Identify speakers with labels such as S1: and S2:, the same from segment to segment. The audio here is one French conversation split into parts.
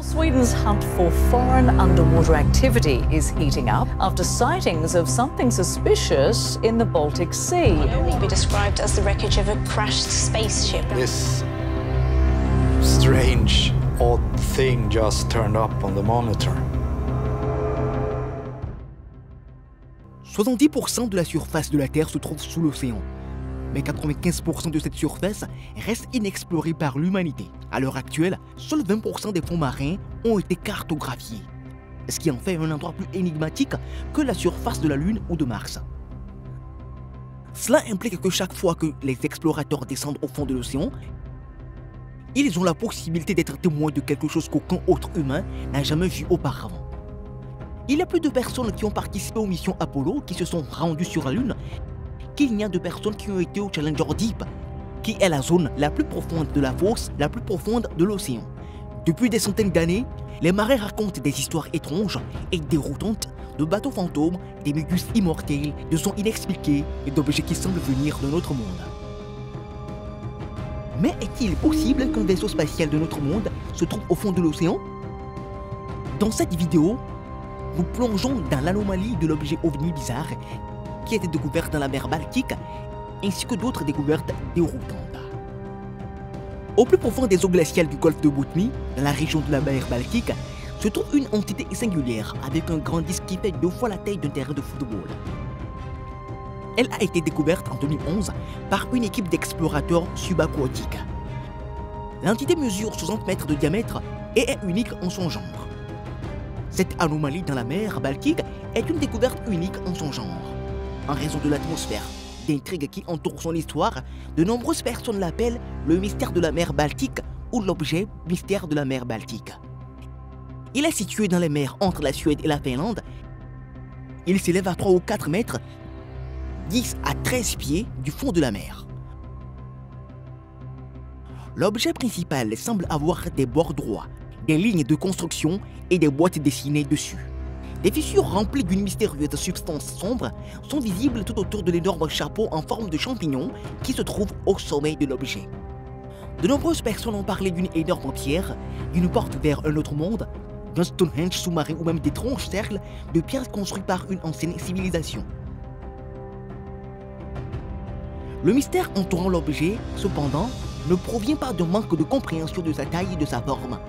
S1: Sweden's hunt for foreign underwater activity is heating up after sightings of something suspicious in the Baltic Sea.
S2: It can only be described as the wreckage of a crashed spaceship.
S3: This strange, odd thing just turned up on the monitor.
S4: 70% de la surface de la Terre se trouve sous l'océan. Mais 95% de cette surface reste inexplorée par l'humanité. À l'heure actuelle, seuls 20% des fonds marins ont été cartographiés, ce qui en fait un endroit plus énigmatique que la surface de la Lune ou de Mars. Cela implique que chaque fois que les explorateurs descendent au fond de l'océan, ils ont la possibilité d'être témoins de quelque chose qu'aucun autre humain n'a jamais vu auparavant. Il y a plus de personnes qui ont participé aux missions Apollo qui se sont rendues sur la Lune qu'il n'y a de personnes qui ont été au Challenger Deep, qui est la zone la plus profonde de la fosse, la plus profonde de l'océan. Depuis des centaines d'années, les marins racontent des histoires étranges et déroutantes de bateaux fantômes, des méduses immortelles, de sons inexpliqués et d'objets qui semblent venir de notre monde. Mais est-il possible qu'un vaisseau spatial de notre monde se trouve au fond de l'océan? Dans cette vidéo, nous plongeons dans l'anomalie de l'objet ovni bizarre qui a été découvert dans la mer Baltique, ainsi que d'autres découvertes déroutantes. Au plus profond des eaux glaciales du golfe de Boutmy, dans la région de la mer Baltique, se trouve une entité singulière avec un grand disque qui fait 2 fois la taille d'un terrain de football. Elle a été découverte en 2011 par une équipe d'explorateurs subaquatiques. L'entité mesure 60 mètres de diamètre et est unique en son genre. Cette anomalie dans la mer Baltique est une découverte unique en son genre. En raison de l'atmosphère, d'intrigue qui entoure son histoire, de nombreuses personnes l'appellent le mystère de la mer Baltique ou l'objet mystère de la mer Baltique. Il est situé dans les mers entre la Suède et la Finlande. Il s'élève à 3 ou 4 mètres, 10 à 13 pieds du fond de la mer. L'objet principal semble avoir des bords droits, des lignes de construction et des boîtes dessinées dessus. Des fissures remplies d'une mystérieuse substance sombre sont visibles tout autour de l'énorme chapeau en forme de champignon qui se trouve au sommet de l'objet. De nombreuses personnes ont parlé d'une énorme pierre, d'une porte vers un autre monde, d'un Stonehenge sous-marin ou même d'étranges cercles de pierres construits par une ancienne civilisation. Le mystère entourant l'objet, cependant, ne provient pas d'un manque de compréhension de sa taille et de sa forme,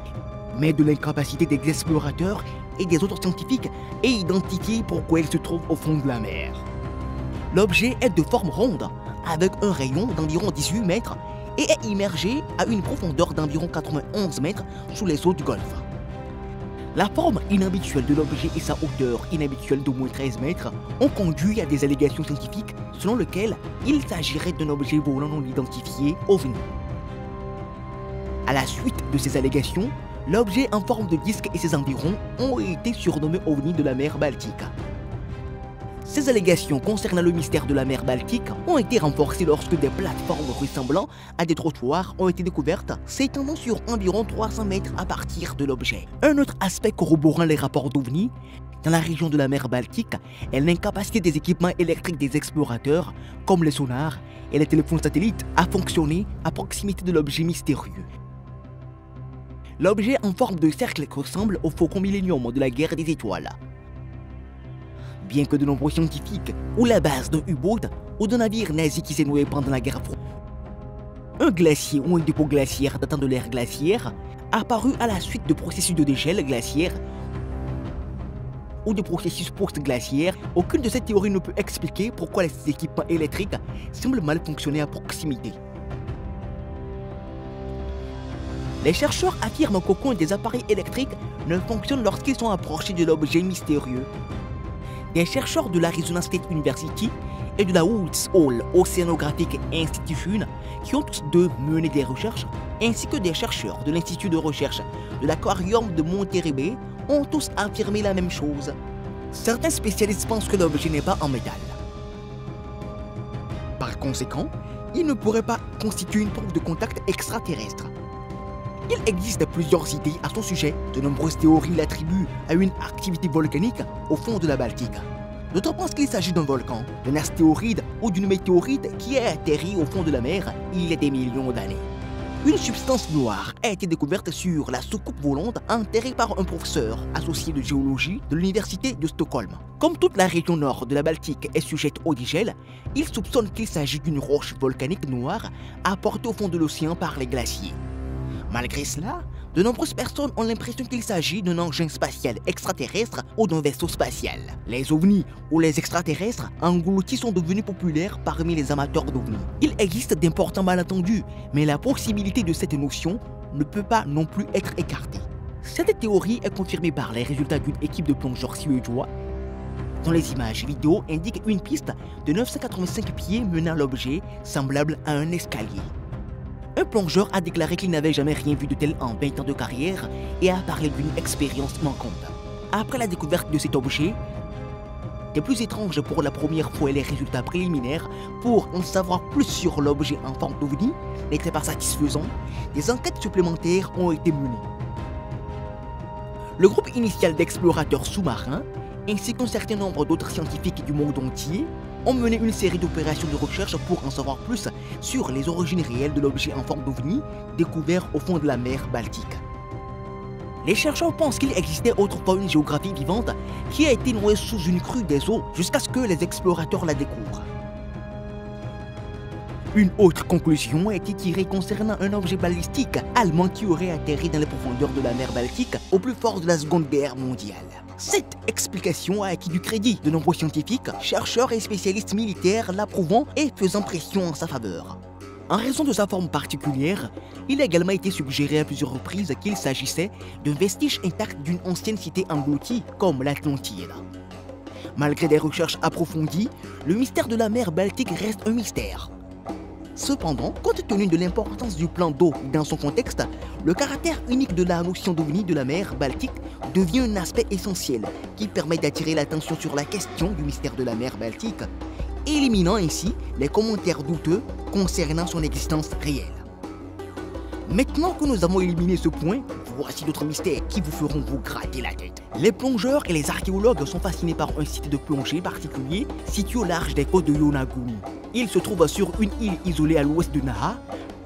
S4: mais de l'incapacité des explorateurs et des autres scientifiques à identifier pourquoi il se trouve au fond de la mer. L'objet est de forme ronde, avec un rayon d'environ 18 mètres et est immergé à une profondeur d'environ 91 mètres sous les eaux du golfe. La forme inhabituelle de l'objet et sa hauteur inhabituelle d'au moins 13 mètres ont conduit à des allégations scientifiques selon lesquelles il s'agirait d'un objet volant non identifié OVNI. À la suite de ces allégations, l'objet en forme de disque et ses environs ont été surnommés OVNI de la mer Baltique. Ces allégations concernant le mystère de la mer Baltique ont été renforcées lorsque des plateformes ressemblant à des trottoirs ont été découvertes s'étendant sur environ 300 mètres à partir de l'objet. Un autre aspect corroborant les rapports d'OVNI dans la région de la mer Baltique est l'incapacité des équipements électriques des explorateurs, comme les sonars et les téléphones satellites, à fonctionner à proximité de l'objet mystérieux. L'objet en forme de cercle ressemble au Faucon Millennium de la guerre des étoiles. Bien que de nombreux scientifiques ou la base d'un U-boat ou d'un navire nazi qui s'est noué pendant la guerre froide, un glacier ou un dépôt glaciaire datant de l'ère glaciaire apparu à la suite de processus de dégel glaciaire ou de processus post-glaciaires, aucune de ces théories ne peut expliquer pourquoi les équipements électriques semblent mal fonctionner à proximité. Les chercheurs affirment qu'aucun des appareils électriques ne fonctionne lorsqu'ils sont approchés de l'objet mystérieux. Des chercheurs de l'Arizona State University et de la Woods Hole Oceanographic Institution, qui ont tous deux mené des recherches, ainsi que des chercheurs de l'Institut de recherche de l'Aquarium de Monterey Bay, ont tous affirmé la même chose. Certains spécialistes pensent que l'objet n'est pas en métal. Par conséquent, il ne pourrait pas constituer une preuve de contact extraterrestre. Il existe plusieurs idées à son sujet. De nombreuses théories l'attribuent à une activité volcanique au fond de la Baltique. D'autres pensent qu'il s'agit d'un volcan, d'un astéroïde ou d'une météorite qui a atterri au fond de la mer il y a des millions d'années. Une substance noire a été découverte sur la soucoupe volante enterrée par un professeur associé de géologie de l'université de Stockholm. Comme toute la région nord de la Baltique est sujette au dégel, il soupçonne qu'il s'agit d'une roche volcanique noire apportée au fond de l'océan par les glaciers. Malgré cela, de nombreuses personnes ont l'impression qu'il s'agit d'un engin spatial extraterrestre ou d'un vaisseau spatial. Les ovnis ou les extraterrestres engloutis sont devenus populaires parmi les amateurs d'ovnis. Il existe d'importants malentendus, mais la possibilité de cette notion ne peut pas non plus être écartée. Cette théorie est confirmée par les résultats d'une équipe de plongeurs suédois dont les images vidéo indiquent une piste de 985 pieds menant à l'objet semblable à un escalier. Un plongeur a déclaré qu'il n'avait jamais rien vu de tel en 20 ans de carrière et a parlé d'une expérience manquante. Après la découverte de cet objet, des plus étranges pour la première fois et les résultats préliminaires pour en savoir plus sur l'objet en forme d'ovni n'étaient pas satisfaisants, des enquêtes supplémentaires ont été menées. Le groupe initial d'explorateurs sous-marins, ainsi qu'un certain nombre d'autres scientifiques du monde entier, ont mené une série d'opérations de recherche pour en savoir plus sur les origines réelles de l'objet en forme d'ovni découvert au fond de la mer Baltique. Les chercheurs pensent qu'il existait autrefois une géographie vivante qui a été nouée sous une crue des eaux jusqu'à ce que les explorateurs la découvrent. Une autre conclusion a été tirée concernant un objet balistique allemand qui aurait atterri dans les profondeurs de la mer Baltique au plus fort de la Seconde Guerre mondiale. Cette explication a acquis du crédit de nombreux scientifiques, chercheurs et spécialistes militaires l'approuvant et faisant pression en sa faveur. En raison de sa forme particulière, il a également été suggéré à plusieurs reprises qu'il s'agissait d'un vestige intact d'une ancienne cité engloutie comme l'Atlantide. Malgré des recherches approfondies, le mystère de la mer Baltique reste un mystère. Cependant, compte tenu de l'importance du plan d'eau dans son contexte, le caractère unique de la notion d'ovni de la mer Baltique devient un aspect essentiel qui permet d'attirer l'attention sur la question du mystère de la mer Baltique, éliminant ainsi les commentaires douteux concernant son existence réelle. Maintenant que nous avons éliminé ce point, voici d'autres mystères qui vous feront vous gratter la tête. Les plongeurs et les archéologues sont fascinés par un site de plongée particulier situé au large des côtes de Yonaguni. Il se trouve sur une île isolée à l'ouest de Naha,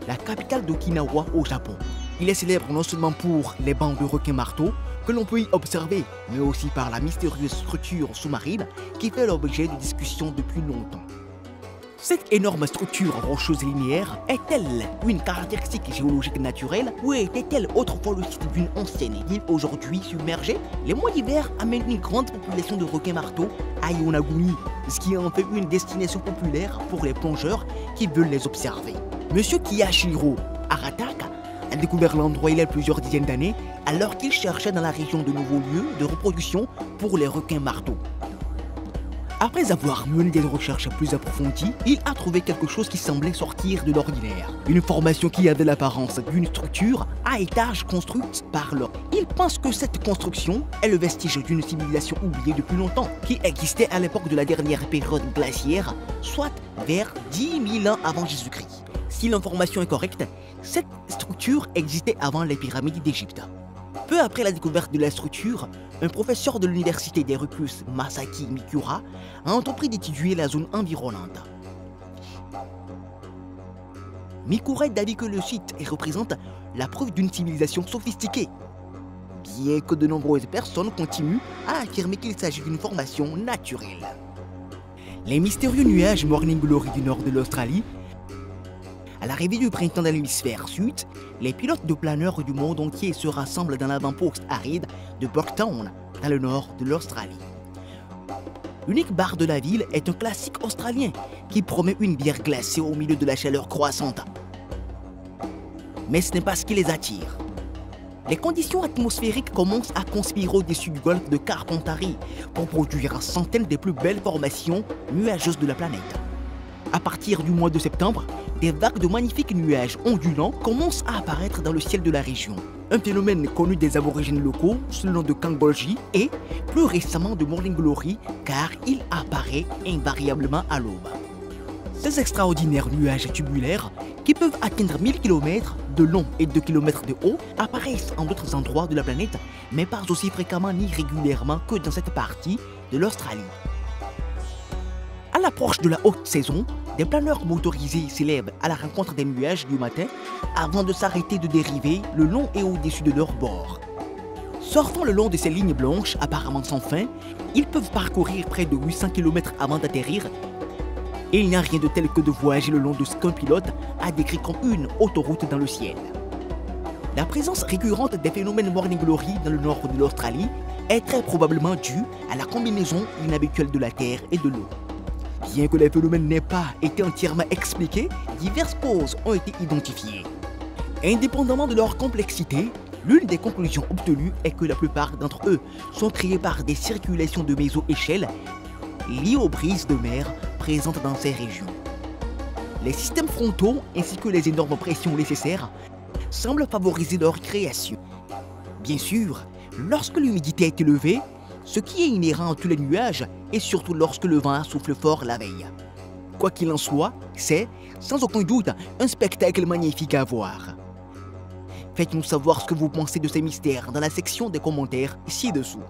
S4: la capitale d'Okinawa au Japon. Il est célèbre non seulement pour les bancs de requins-marteaux que l'on peut y observer, mais aussi par la mystérieuse structure sous-marine qui fait l'objet de discussions depuis longtemps. Cette énorme structure rocheuse linéaire est-elle une caractéristique géologique naturelle ou était-elle autrefois le site d'une ancienne île aujourd'hui submergée? Les mois d'hiver amènent une grande population de requins-marteaux à Yonaguni, ce qui en fait une destination populaire pour les plongeurs qui veulent les observer. Monsieur Kiyashiro Arataka a découvert l'endroit il y a plusieurs dizaines d'années alors qu'il cherchait dans la région de nouveaux lieux de reproduction pour les requins-marteaux. Après avoir mené des recherches plus approfondies, il a trouvé quelque chose qui semblait sortir de l'ordinaire. Une formation qui avait l'apparence d'une structure à étages construite par l'homme. Il pense que cette construction est le vestige d'une civilisation oubliée depuis longtemps, qui existait à l'époque de la dernière période glaciaire, soit vers 10 000 ans avant Jésus-Christ. Si l'information est correcte, cette structure existait avant les pyramides d'Égypte. Peu après la découverte de la structure, un professeur de l'université d'Erasmus, Masaki Mikura, a entrepris d'étudier la zone environnante. Mikura est d'avis que le site représente la preuve d'une civilisation sophistiquée, bien que de nombreuses personnes continuent à affirmer qu'il s'agit d'une formation naturelle. Les mystérieux nuages Morning Glory du nord de l'Australie. À l'arrivée du printemps dans l'hémisphère sud, les pilotes de planeurs du monde entier se rassemblent dans l'avant-poste aride de Burketown, dans le nord de l'Australie. L'unique bar de la ville est un classique australien qui promet une bière glacée au milieu de la chaleur croissante. Mais ce n'est pas ce qui les attire. Les conditions atmosphériques commencent à conspirer au-dessus du golfe de Carpentarie pour produire centaines des plus belles formations nuageuses de la planète. À partir du mois de septembre, des vagues de magnifiques nuages ondulants commencent à apparaître dans le ciel de la région. Un phénomène connu des aborigènes locaux sous le nom de Kangbolji et plus récemment de Morning Glory car il apparaît invariablement à l'aube. Ces extraordinaires nuages tubulaires qui peuvent atteindre 1000 km de long et 2 km de haut apparaissent en d'autres endroits de la planète mais pas aussi fréquemment ni régulièrement que dans cette partie de l'Australie. À l'approche de la haute saison, Des planeurs motorisés s'élèvent à la rencontre des nuages du matin avant de s'arrêter de dériver le long et au-dessus de leur bord. Surfant le long de ces lignes blanches apparemment sans fin, ils peuvent parcourir près de 800 km avant d'atterrir. Et il n'y a rien de tel que de voyager le long de ce qu'un pilote a décrit comme une autoroute dans le ciel. La présence récurrente des phénomènes Morning Glory dans le nord de l'Australie est très probablement due à la combinaison inhabituelle de la Terre et de l'eau. Bien que les phénomènes n'aient pas été entièrement expliqués, diverses causes ont été identifiées. Indépendamment de leur complexité, l'une des conclusions obtenues est que la plupart d'entre eux sont créés par des circulations de méso-échelle liées aux brises de mer présentes dans ces régions. Les systèmes frontaux ainsi que les énormes pressions nécessaires semblent favoriser leur création. Bien sûr, lorsque l'humidité est élevée, ce qui est inhérent à tous les nuages et surtout lorsque le vent souffle fort la veille. Quoi qu'il en soit, c'est, sans aucun doute, un spectacle magnifique à voir. Faites-nous savoir ce que vous pensez de ces mystères dans la section des commentaires ci-dessous.